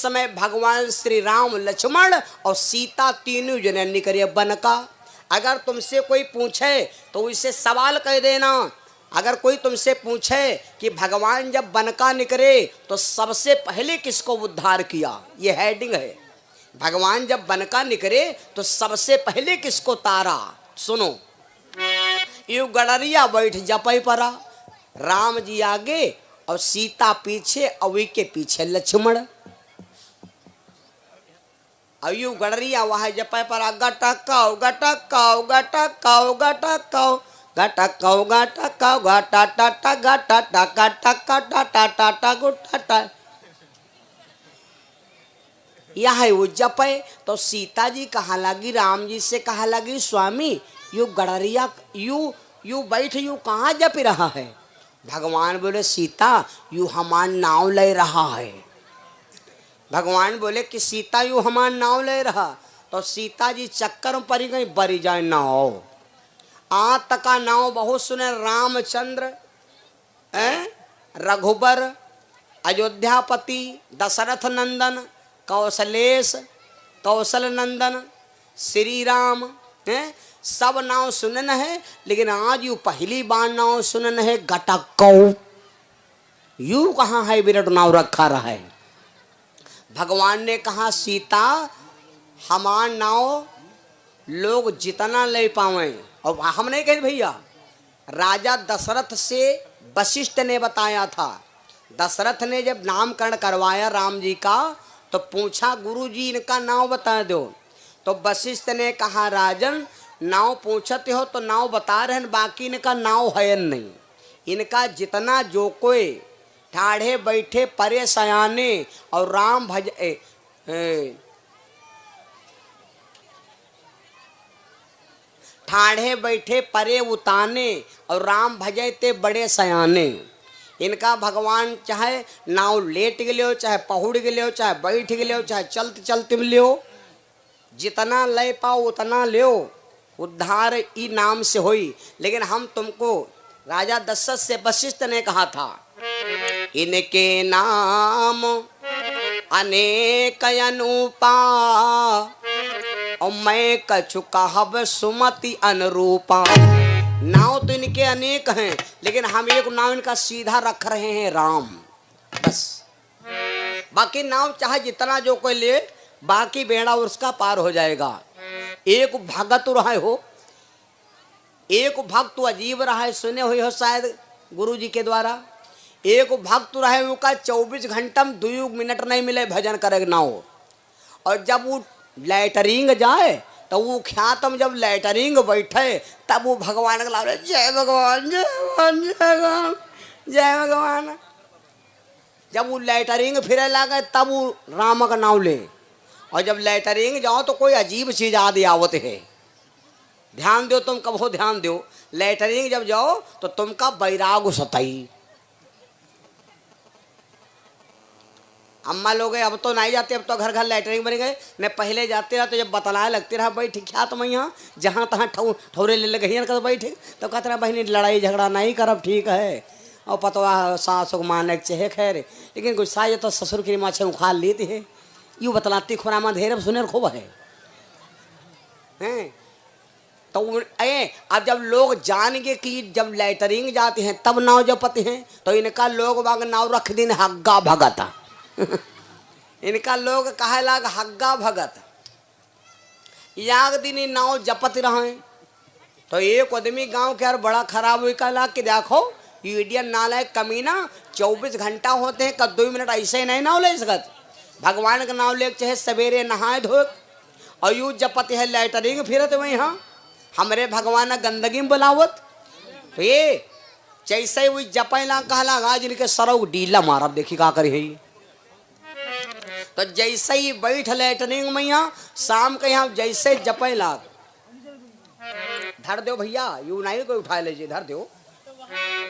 समय भगवान श्री राम, लक्ष्मण और सीता तीनों जने निकले वन का। अगर तुमसे कोई पूछे तो इसे सवाल कह देना। अगर कोई तुमसे पूछे कि भगवान जब वन का निकले तो सबसे पहले किसको उद्धार किया, ये हेडिंग है। भगवान जब वन का निकले तो सबसे पहले किसको तारा। सुनो, यू गडरिया बैठ जपई परा, राम जी आगे और सीता पीछे, अवी के पीछे लक्ष्मण। अयु गडरिया वह जपई परा, गटकाओ गटकाओ गटकाओ गटकाओ गटकाओ गटकाओ गटा टाटा गटा टाका टाका टाटा टाटा गुटा। यह वो जपे तो सीता जी कहा लगी, राम जी से कहा लगी, स्वामी यू गडरिया यू बैठ यू कहाँ जप रहा है। भगवान बोले, सीता यू हमार नाव ले रहा है। भगवान बोले कि सीता यू हमार नाव ले रहा, तो सीता जी चक्कर में पड़ी गई, बरी जाए नाव। आज तक का नाव बहुत सुने, रामचंद्र, रघुबर, अयोध्यापति, दशरथ नंदन, कौशलेश, कौशल नंदन, श्री राम, सब नाव सुनन है। लेकिन आज यू पहली बार नाव सुनन है गटकौ। यू कहाँ है विराट नाव रखा रहा है। भगवान ने कहा, सीता हमार नाव लोग जितना ले पावे। और हम नहीं कहे भैया, राजा दशरथ से वशिष्ठ ने बताया था। दशरथ ने जब नामकरण करवाया राम जी का तो पूछा, गुरुजी इनका नाव बता दो। तो वशिष्ठ ने कहा, राजन नाव पूछते हो तो नाव बता रहे हैं, बाकी इनका नाव है नहीं। इनका जितना जो कोई ठाढ़े बैठे परे सयाने और राम भज ठाढ़े बैठे परे उताने और राम भजते बड़े सयाने। इनका भगवान चाहे नाव लेट गए हो, चाहे पहुड़ गए हो, चाहे बैठ गए हो, चाहे चलते चलते में लियो, जितना ले पाओ उतना लियो, उद्धार ई नाम से होई। लेकिन हम तुमको, राजा दशरथ से वशिष्ठ ने कहा था, इनके नाम अनेक अनूपा और मैं कछु कहब सुमति अनुरूपा। नाव तो इनके अनेक हैं, लेकिन हम एक नाव इनका सीधा रख रहे हैं, राम, बस। बाकी नाव चाहे जितना जो कोई ले, बाकी बेड़ा उसका पार हो जाएगा। एक भगत रहा हो, एक भक्त अजीब रहा है, सुने हुए हो शायद गुरु जी के द्वारा। एक भक्त रहे उनका 24 घंटा में 2 मिनट नहीं मिले भजन करे ना हो। और जब वो लैटरिंग जाए तो वो ख्यात में जब लैटरिंग बैठे तब वो भगवान का लाभ, जय भगवान जय भगवान जय भगवान जय भगवान। जब वो लैटरिंग फिरे लगे तब वो राम का नाम ले। और जब लैटरिंग जाओ तो कोई अजीब चीज याद आवत है। ध्यान दो, तुम कब हो ध्यान दो, लैटरिंग जब जाओ तो तुमका बैराग सताई। अम्मा लोग अब तो नहीं जाते, अब तो घर घर लैटरिंग बन गए। न पहले जाते रहा तो जब बतलाए लगते रहा, भाई ठीक क्या तुम यहाँ जहाँ तहाँ ठौरे ले लगे कर बैठे, तो कहते रहा बहनी लड़ाई झगड़ा नहीं करब, ठीक है। और पतवा सास को माने चहे खैर, लेकिन गुस्सा ये तो ससुर की माछे उखाड़ लेती है। यूँ बतलाती खुरामा धेर सुने खूब है। तो अब जब लोग जान गए कि जब लैटरिंग जाते हैं तब नाव जपते हैं, तो इनका लोग बाग नाव रख दिन हग्गा भगता। इनका लोग कहे लाग हग्गा भगत। याग दिन नाव जपत रहे। तो एक आदमी गांव के यार बड़ा खराब हुई कहला कि देखो ये इंडियन नालायक कमीना 24 घंटा होते हैं, कद 2 मिनट ऐसे ही नहीं नाव ले सकत। भगवान का नाम ले चाहे सवेरे नहाए धो और यूँ जपत है लैटरिंग फिरत वही। हाँ हमरे भगवान गंदगी में बुलावत। तो ये जैसे वही जपैला कहला आज इनके सरऊ डीला मारब, देखी का करी है। तो जैसे ही बैठ लैटरिंग में यहाँ शाम के यहाँ जैसे जपैला धर दो भैया, यू नहीं कोई उठा लीजिए, धर दो।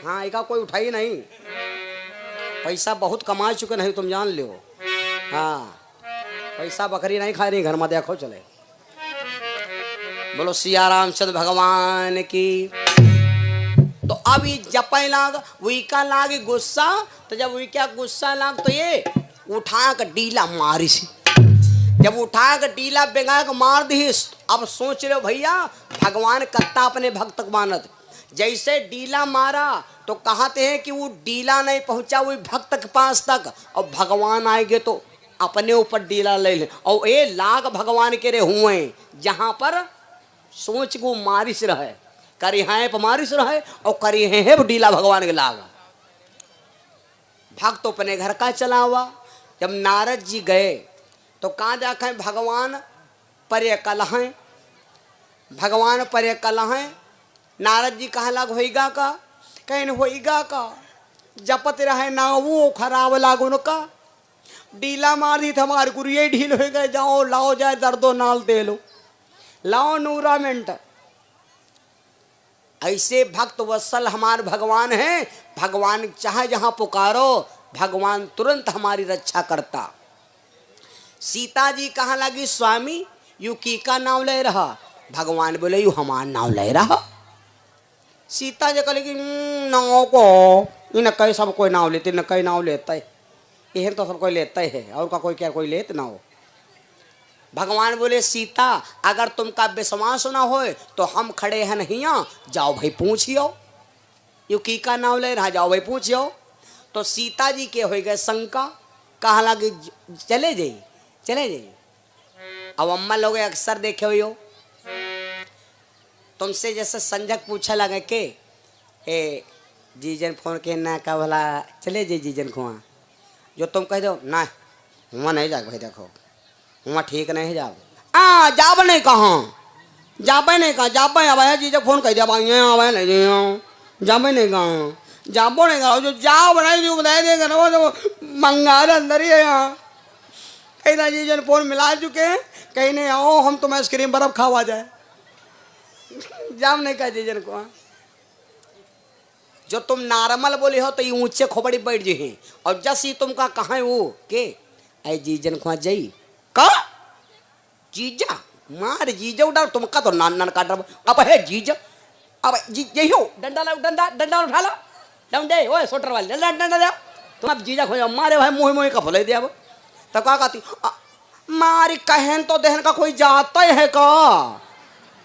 हाँ एक कोई उठाई नहीं, पैसा बहुत कमा चुके नहीं तुम जान लो। हाँ पैसा बकरी नहीं खा रही घर में, देखो चले। बोलो सिया रामचंद्र भगवान की। तो अब ये जपे लाग वही का लागे गुस्सा। तो जब वही क्या गुस्सा लाग तो ये उठा के डीला मारी सी। जब उठा के डीला बेगा के मार दी। अब सोच लो भैया भगवान कत्ता अपने भक्त मानत। जैसे डीला मारा तो कहते हैं कि वो डीला नहीं पहुंचा वही भक्त के पास तक, और भगवान आएंगे तो अपने ऊपर डीला ले ले। और ये लाग भगवान के रे हुए जहां पर सोच को मारिश रहे, करी है पर मारिश रहे और करी है डीला भगवान के लाग। भक्त अपने घर का चला हुआ। जब नारद जी गए तो कहाँ जाके भगवान पर कल हैं, भगवान पर कल हैं। नारद जी कहा लग होइगा का, कहीं होइगा का, जपत रहे ना वो खराब लागो का, डीला मार दी हमारे गुरिये ढील हो गए, जाओ लाओ जाए दर्दो नाल दे लो, लाओ नूरा मिनट। ऐसे भक्त वत्सल हमारे भगवान हैं। भगवान चाहे जहां पुकारो भगवान तुरंत हमारी रक्षा करता। सीता जी कहाँ लगी स्वामी यू की का नाम ले रहा, भगवान बोले यू हमार नाम ले रहा। सीता जी कहेगी नाव को इन कई सब कोई नाव लेते, न कई नाव लेता है, यह तो सब कोई लेता है और का कोई क्या कोई लेते ना हो। भगवान बोले सीता अगर तुमका विश्वास ना हो तो हम खड़े हैं नहीं, जाओ भाई पूछियो यू की का नाम ले रहा, जाओ भाई पूछियो। तो सीता जी के हो गए शंका, कहा लगे चले जाइए चले जाइए। अब अम्मा लोग अक्सर देखे हो तुमसे जैसे संजक पूछा लगे के ए जीजन फोन के ना का भला चले जाइए जीजन को, जो तुम कह दो ना वहाँ नहीं जाए भाई, देखो वहाँ ठीक नहीं जाओ, जाब नहीं कहाँ जाबे नहीं कहाँ जाबे आवा जीजा फोन कह दिया आवा नहीं जाबे नहीं कहाँ जाबो नहीं कहा, जो जाओ बनाई जो बताए देगा ना वो मंगार अंदर ही है। यहाँ कहीं ना जीजन फोन मिला चुके हैं, कहीं नहीं आओ हम तुम्हें आइसक्रीम बर्फ खावा जाए, जाम नहीं कहा जीजन को। जो तुम नार्मल बोले हो तो ये ऊंचे खोपड़ी बैठ जी, और जस ही तुम कहा है वो के आई जीजन को जाई का जीजा मार जीजा उड़ा तुमका तो नान नान का डर अब है जीजा, अब यही हो डंडा ला डंडा डंडा उठा लो डंडे ओए सोटर वाले डंडा डंडा दे तुम अब जीजा खो जाओ, मारे भाई मोह मोह का फुले दिया। तो क्या कहती मारी कहन तो दहन का कोई जाता है का,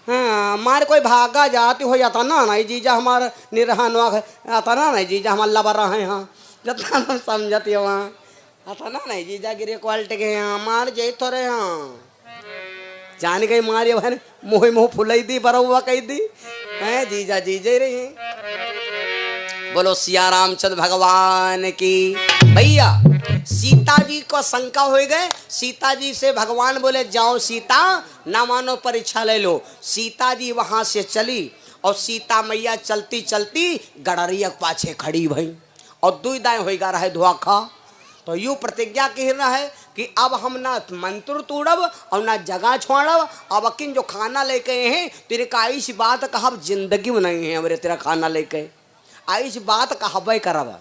हाँ मारे कोई भागा जाती हो जाता ना नहीं जीजा हमारा निरहान आता ना नहीं जीजा हमारा लबा रहा है, हाँ जितना तुम समझती हो वहाँ आता ना नहीं जीजा गिरे क्वालिटी के यहाँ मार जाए तो रहे, हाँ जान गई मारी भाई मोह मोह फुलाई दी बरा हुआ कही दी है जीजा जीजा ही रही। बोलो सिया रामचंद्र भगवान की। भैया सीता जी को शंका हो गए, सीता जी से भगवान बोले जाओ सीता ना मानो परीक्षा ले लो। सीता जी वहां से चली और सीता मैया चलती चलती गड़रिया के पाछे खड़ी भई और दुई दाएं हो गा रहे धोखा। तो यूं प्रतिज्ञा कह रहा है कि अब हम ना मंत्र तोड़ब और ना जगह छोड़ब, अब अकिन जो खाना लेके हैं तेरे का ऐसी बात कहा जिंदगी में नहीं है अरे तेरा खाना लेके ऐसी बात कहबे करब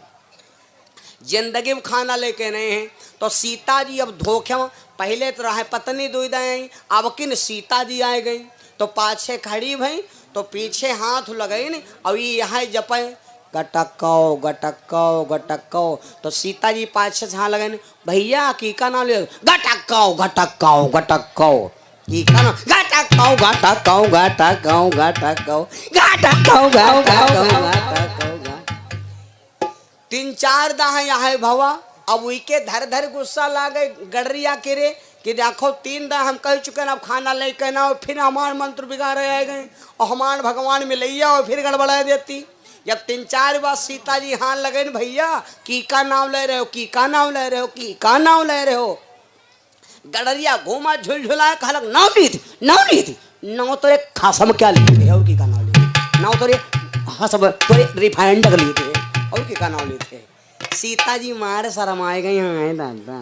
जिंदगी में खाना लेके नहीं है। तो सीता जी अब धोखे पहले तो रहे पत्नी दुई दाई, अब किन सीता जी आ गई तो पाछे खड़ी भई तो पीछे हाथ लगाई न और यहाँ जपे गटक्को गटक्को गटक्को। तो सीता जी पाछे से हाँ लगे भैया की का नाम ले गटक्को गटक्को गटक्को की का नाम गटक्को गटक्को गटक्को गटक्को गटक्को गटक्को गटक्को। तीन चार दाह यहाँ भवा अब उनके धर धर गुस्सा ला गए गडरिया के रे कि देखो तीन दाह हम कह चुके हैं अब खाना लेके ना फिर हमारे मंत्र बिगाड़े आए गए और हमारे भगवान में लैया और फिर गड़बड़ा देती। जब तीन चार बार सीता जी हाँ लगे न भैया की का नाम ले रहे हो की का नाम ले रहे हो की का नाम ले रहे हो, गडरिया घूमा झुलझुलाया कहा नाव ली थी नाव ली थी नाव तो एक खासा में क्या ली थी और की का नाम ली नाव तो हाँ सब तो रिफाइंड ली थी और की का नाम ली थे। सीता जी मारे शरमाए गई हाँ दादा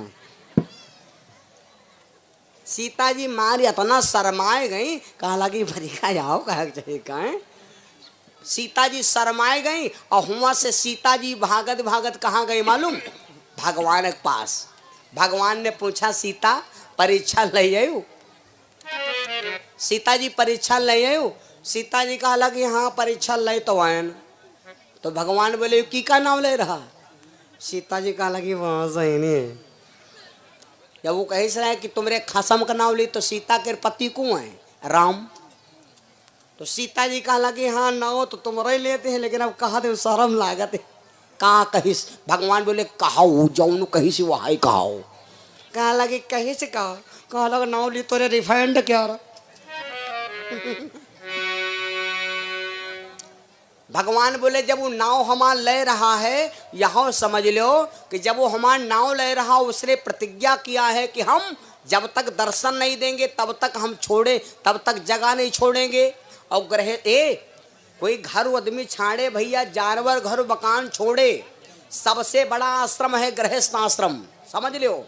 सीता जी मारी इतना शरमाए गई कहा लगी भरिका जाओ कहा चाहिए कहें। सीता जी शरमाए गई और वहां से सीता जी भागत भागत कहाँ गई मालूम भगवान के पास। भगवान ने पूछा सीता परीक्षा ले आयु, सीता जी परीक्षा ले आयु। सीता जी कहा लगी हाँ परीक्षा ले तो आयन। तो भगवान बोले की का नाम ले रहा, सीता जी कहा लगी वहां सही नहीं है जब वो कहे से रहे कि तुमरे खसम का नाम ली तो सीता के पति कौन है? राम। तो सीता जी कहा लगे हाँ नाव तो तुम्हारे लेते हैं, लेकिन अब कहा थे शर्म लागत है। कहा कहीं भगवान बोले कहा जाऊन कहीं से वहां कहा कहा लगे कहीं से कहा लगा नाव ली तोरे रिफाइंड क्या रहा। भगवान बोले जब वो नाव हमार ले रहा है, यहाँ समझ लो कि जब वो हमार नाव ले रहा उसने प्रतिज्ञा किया है कि हम जब तक दर्शन नहीं देंगे तब तक हम छोड़े, तब तक जगह नहीं छोड़ेंगे। और ग्रह कोई घर आदमी छाड़े भैया, जानवर घर मकान छोड़े, सबसे बड़ा आश्रम है गृहस्थ आश्रम, समझ लो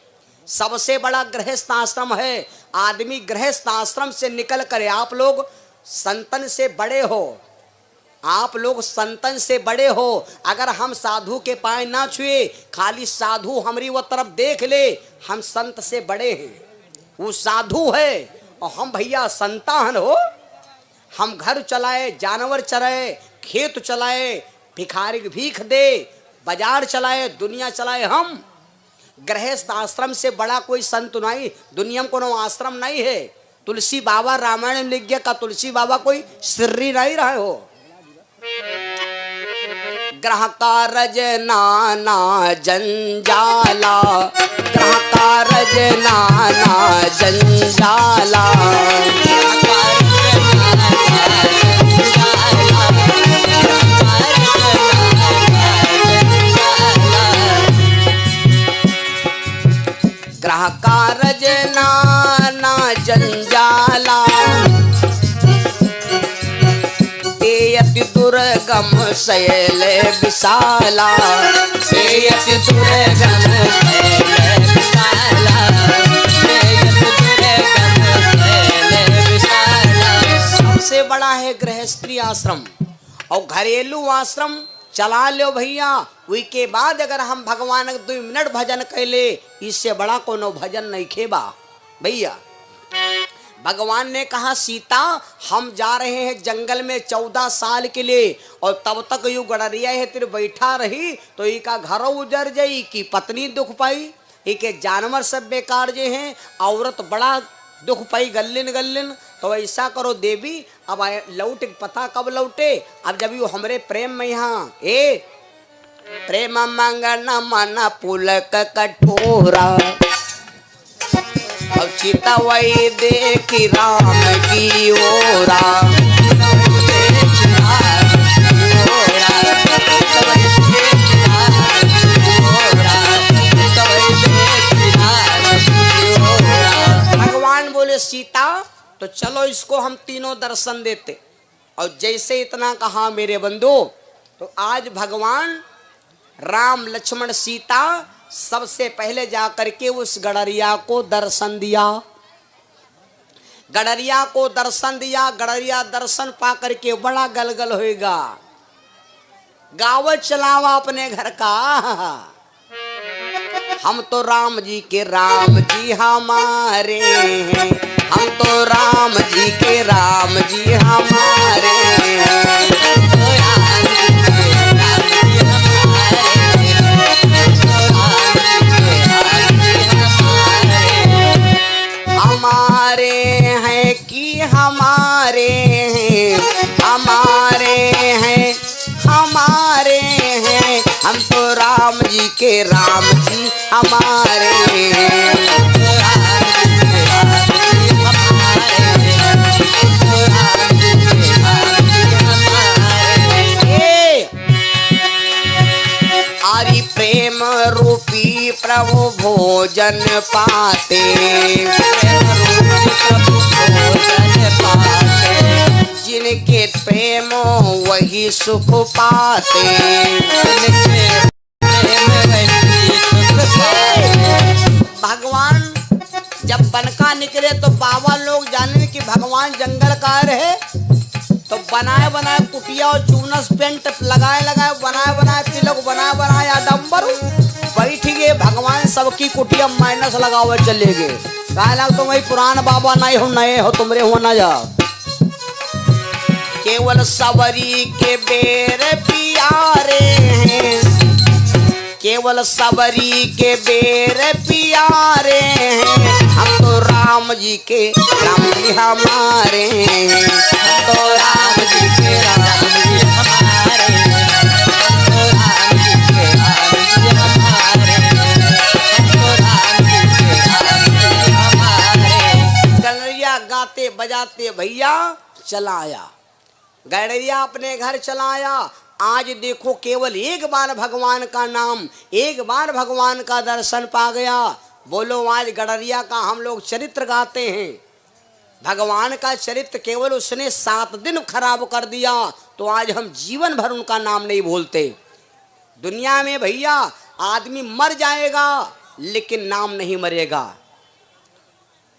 सबसे बड़ा गृहस्थ आश्रम है। आदमी गृहस्थ आश्रम से निकल कर, आप लोग संतन से बड़े हो, आप लोग संतन से बड़े हो, अगर हम साधु के पाए ना छुए, खाली साधु हमारी वो तरफ देख ले, हम संत से बड़े हैं। वो साधु है और हम भैया संतान हो। हम घर चलाए, जानवर चलाए, खेत चलाए, भिखारी भीख दे, बाजार चलाए, दुनिया चलाए। हम गृहस्थ आश्रम से बड़ा कोई संत नहीं, दुनिया में कोनो आश्रम नहीं है। तुलसी बाबा रामायण में लिख गया का तुलसी बाबा कोई श्री नहीं रहे हो। ग्रह कारज नाना जंजाला, ग्रह कारज नाना जंजाला, ग्रह कारज नाना जंजाला, तेयति दुर्गम शैल विशाला, तेयति दुर्गम शैल विशाला, तेयति दुर्गम शैल विशाला। सबसे बड़ा है गृहस्थी आश्रम और घरेलू आश्रम चला लो भैया। उसके बाद अगर हम भगवान 2 मिनट भजन कैले, इससे बड़ा कोनो भजन नहीं खेबा भैया। भगवान ने कहा सीता हम जा रहे हैं जंगल में 14 साल के लिए, और तब तक यू गड़रिया है तेरे बैठा रही तो इका घर उजर जाई की पत्नी दुख पाई, इके जानवर सब बेकार जे हैं, औरत बड़ा दुख पाई गल्लिन गल्लिन। तो ऐसा करो देवी, अब लौट पता कब लौटे, अब जब यू हमरे प्रेम में यहाँ ए प्रेम मंगन मन पुलक कठोरा, अब सीता वही देखी राम की ओरा, भगवान बोले सीता तो चलो इसको हम तीनों दर्शन देते। और जैसे इतना कहा मेरे बंधु, तो आज भगवान राम लक्ष्मण सीता सबसे पहले जाकर के उस गड़रिया को दर्शन दिया, गड़रिया को दर्शन दिया। गड़रिया दर्शन पा करके बड़ा गलगल होएगा, गावत चलावा अपने घर का, हम तो राम जी के राम जी हमारे हैं, हम तो राम जी के राम जी हमारे हैं, हमारे हैं कि हमारे हैं, हमारे हैं हमारे हैं, हम तो राम जी के राम जी हमारे हैं। आरी प्रेम रूपी प्रभु भोजन पाते, जिनके प्रेम वही सुख पाते। भगवान जब बनका निकले तो बाबा लोग जाने कि भगवान जंगल का रहे, तो बनाए बनाए कुटिया और चूनस पेंट लगाए लगाए बनाए बनाए तिलक बनाए बनाए आडम्बर बैठ गए। भगवान सबकी कुटिया माइनस लगावे चले गए। कहा लग तुम वही पुरान बाबा नहीं हो, नए हो, तुमरे हो ना जा। केवल सवरी के बेर पियारे हैं, केवल सबरी के बेर पियारे हैं, हम तो राम जी के राम जी हमारे हैं, हम तो राम जी के राम जी हमारे हैं, हम तो राम जी के राम जी हमारे हैं, हम तो राम जी के राम जी हमारे। गड़रिया गाते बजाते भैया चला आया, गड़रिया अपने घर चला आया। आज देखो केवल एक बार भगवान का नाम, एक बार भगवान का दर्शन पा गया। बोलो आज गड़रिया का हम लोग चरित्र गाते हैं, भगवान का चरित्र केवल उसने 7 दिन खराब कर दिया, तो आज हम जीवन भर उनका नाम नहीं भूलते। दुनिया में भैया आदमी मर जाएगा लेकिन नाम नहीं मरेगा।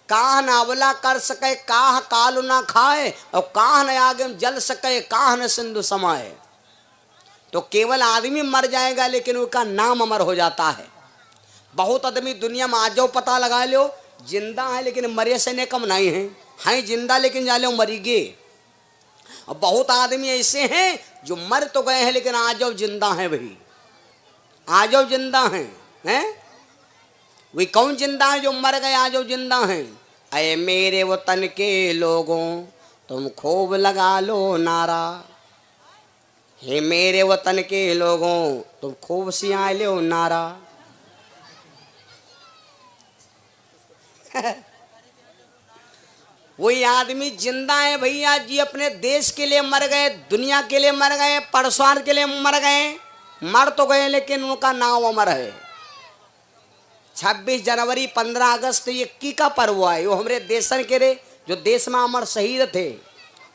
काह न अवला कर सके, काह काल ना खाए, और काह न आगे जल सके, काह न सिंधु समाए। तो केवल आदमी मर जाएगा लेकिन उसका नाम अमर हो जाता है। बहुत आदमी दुनिया में आज जाओ पता लगा लो जिंदा है लेकिन मरे से ने कम नहीं है, हैं जिंदा लेकिन जा लो मरी गे। और बहुत आदमी ऐसे हैं जो मर तो गए हैं लेकिन आज जाओ जिंदा हैं, भाई आज जाओ जिंदा हैं। वही कौन जिंदा है जो मर गए आज जाओ जिंदा हैं। अये मेरे वतन के लोगों तुम खूब लगा लो नारा, हे मेरे वतन के लोगों तुम खूब सिया लो नारा। वही आदमी जिंदा है भैया जी, अपने देश के लिए मर गए, दुनिया के लिए मर गए, परसवार के लिए मर गए, मर तो गए लेकिन उनका नाम अमर है। 26 जनवरी 15 अगस्त ये की का पर्व है, वो हमारे देशन के रे जो देश में अमर शहीद थे,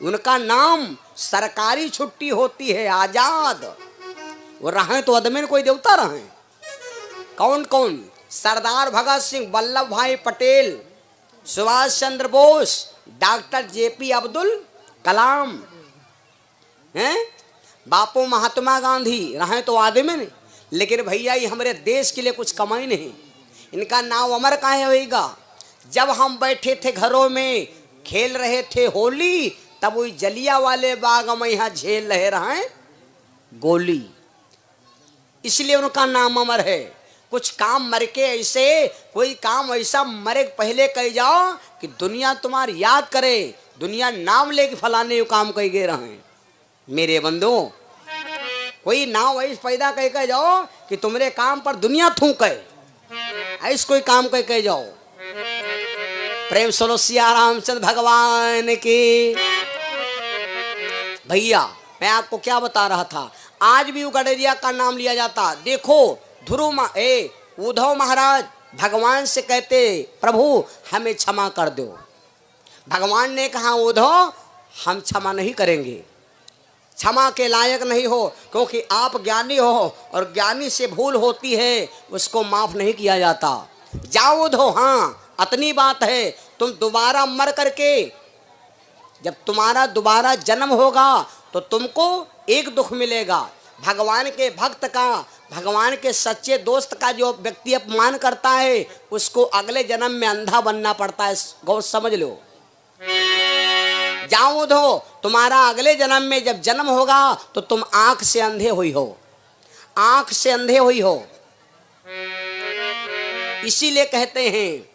उनका नाम सरकारी छुट्टी होती है आजाद। वो रहे तो आदमी कोई देवता रहे। कौन कौन? सरदार भगत सिंह, वल्लभ भाई पटेल, सुभाष चंद्र बोस, डॉक्टर जेपी अब्दुल कलाम, हैं बापू महात्मा गांधी रहे तो आदमी नहीं, लेकिन भैया ये हमारे देश के लिए कुछ कमाई नहीं, इनका नाम अमर काहे होएगा। जब हम बैठे थे घरों में खेल रहे थे होली, तब वही जलिया वाले बाग में यहाँ झेल रहे हैं गोली, इसलिए उनका नाम अमर है। कुछ काम मर के ऐसे, कोई काम ऐसा मरे पहले कह जाओ कि दुनिया तुम्हारी याद करे, दुनिया नाम लेके फलाने काम कह गए रहे। मेरे बंधु कोई नाम ऐसे पैदा कह जाओ कि तुम्हारे काम पर दुनिया थूके, ऐसे कोई काम कह जाओ। प्रेम सलो सिया रामचंद्र भगवान की। भैया मैं आपको क्या बता रहा था, आज भी गड़रिया का नाम लिया जाता। देखो उद्धव महाराज भगवान से कहते प्रभु हमें क्षमा कर दो। भगवान ने कहा उद्धव हम क्षमा नहीं करेंगे, क्षमा के लायक नहीं हो, क्योंकि आप ज्ञानी हो और ज्ञानी से भूल होती है उसको माफ नहीं किया जाता। जाओ उद्धव, हाँ अतनी बात है, तुम दोबारा मर करके जब तुम्हारा दोबारा जन्म होगा तो तुमको एक दुख मिलेगा। भगवान के भक्त का, भगवान के सच्चे दोस्त का जो व्यक्ति अपमान करता है उसको अगले जन्म में अंधा बनना पड़ता है, गौर समझ लो। जाओ उद्धव, तुम्हारा अगले जन्म में जब जन्म होगा तो तुम आंख से अंधे हुई हो, आंख से अंधे हुई हो। इसीलिए कहते हैं